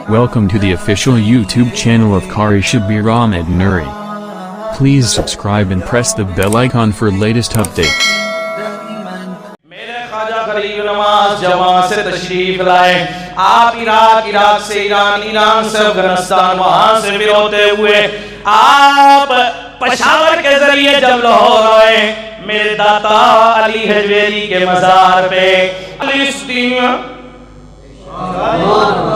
Welcome to the official YouTube channel of Qari Shabir Ahmed Nuri. Please subscribe and press the bell icon for latest updates. میرے خواجہ غریب نواز جماعت سے تشریف لائے. آپ عراق سے ایران سے افغانستان وہاں سے بھی ہوتے ہوئے آپ پشاور کے ذریعے جب لاہور آئے میرے داتا علی حجویری کے مزار پہ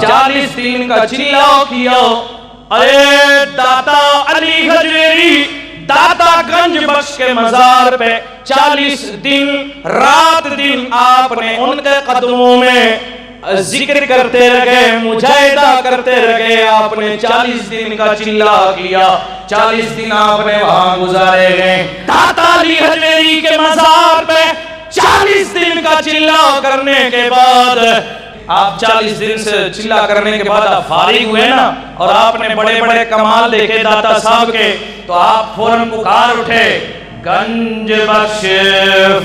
40 دن کا چلاؤ کیا. ارے داتا علی حجویری داتا گنج بخش کے مزار پہ 40 دن رات دن آپ نے ان کے قدموں میں ذکر کرتے رہے, مجاہدہ کرتے رہے. آپ نے 40 دن کا چلا کیا, 40 دن آپ نے وہاں گزارے گئے. داتا علی حجویری کے مزار پہ 40 دن کا چلا کرنے کے بعد آپ 40 دن سے چلا کرنے کے بعد آپ فارغ ہوئے نا, اور آپ نے بڑے بڑے کمال دیکھے داتا صاحب کے, تو آپ فوراً پکار اٹھے گنج بخش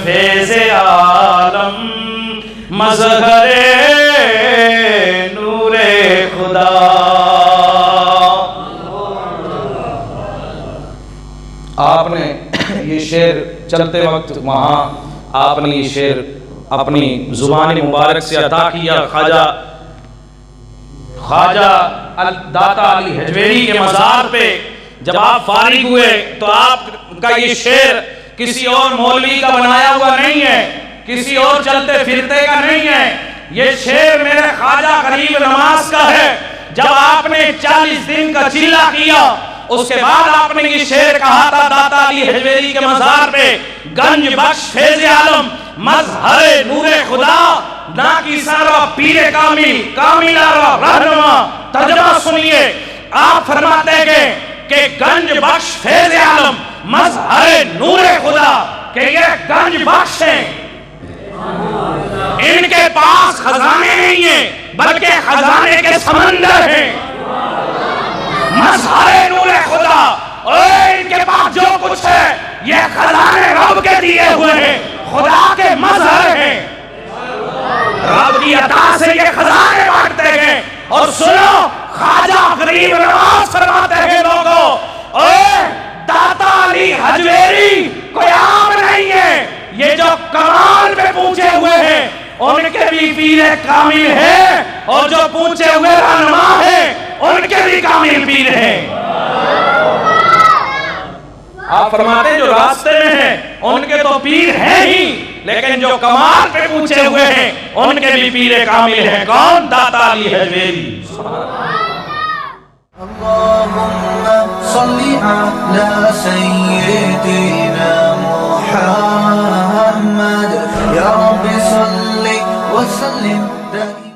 فیض عالم مظہر نور خدا. آپ نے یہ شعر چلتے وقت وہاں آپ نے یہ شعر اپنی زبان مبارک سے عطا کیا. خواجہ داتا علی حجویری کے مزار پہ جب آپ فارغ ہوئے تو آپ کا یہ شعر کسی اور مولوی کا بنایا ہوا نہیں ہے, کسی اور چلتے پھرتے کا نہیں ہے. یہ شعر میرے خواجہ غریب نواز کا ہے. جب آپ نے 40 دن کا چلا کیا اس کے بعد آپ نے یہ شعر کہا تھا داتا علی حجویری کے مزار پہ گنج بخش فیض عالم مظہر نور خدا نا کی سارا پیر کامل کامل رہنما. ترجمہ سنیے, آپ فرماتے ہیں کہ گنج بخش فیض عالم مظہر نور خدا, کہ یہ گنج بخش ہیں, ان کے پاس خزانے نہیں ہیں بلکہ خزانے کے سمندر ہیں. مظہر نور خدا, اور ان کے پاس جو کچھ ہے یہ خزانے رب کے دیے ہوئے ہیں, خدا کے مظہر ہیں. رب کی عطا سے یہ خزانے بانٹتے ہیں. اور سنو, خواجہ غریب نواز فرماتے ہیں لوگوں, اے داتا علی حجویری کوئی عام نہیں ہے, یہ جو کمال پہ پہنچے ہوئے ہیں ان کے بھی پیر کامل ہیں, اور جو پہنچے ہوئے رہنما ہیں ان کے بھی کامل پیر ہیں. آپ فرماتے ہیں جو راستے میں ہیں ان کے تو پیر ہیں ہی, لیکن جو کمال پہ پہنچے ہوئے ہیں ان کے بھی پیر کامل ہیں. کون؟ داتا علی حجویری. اللهم صل على سيدنا محمد يا رب صل وسلم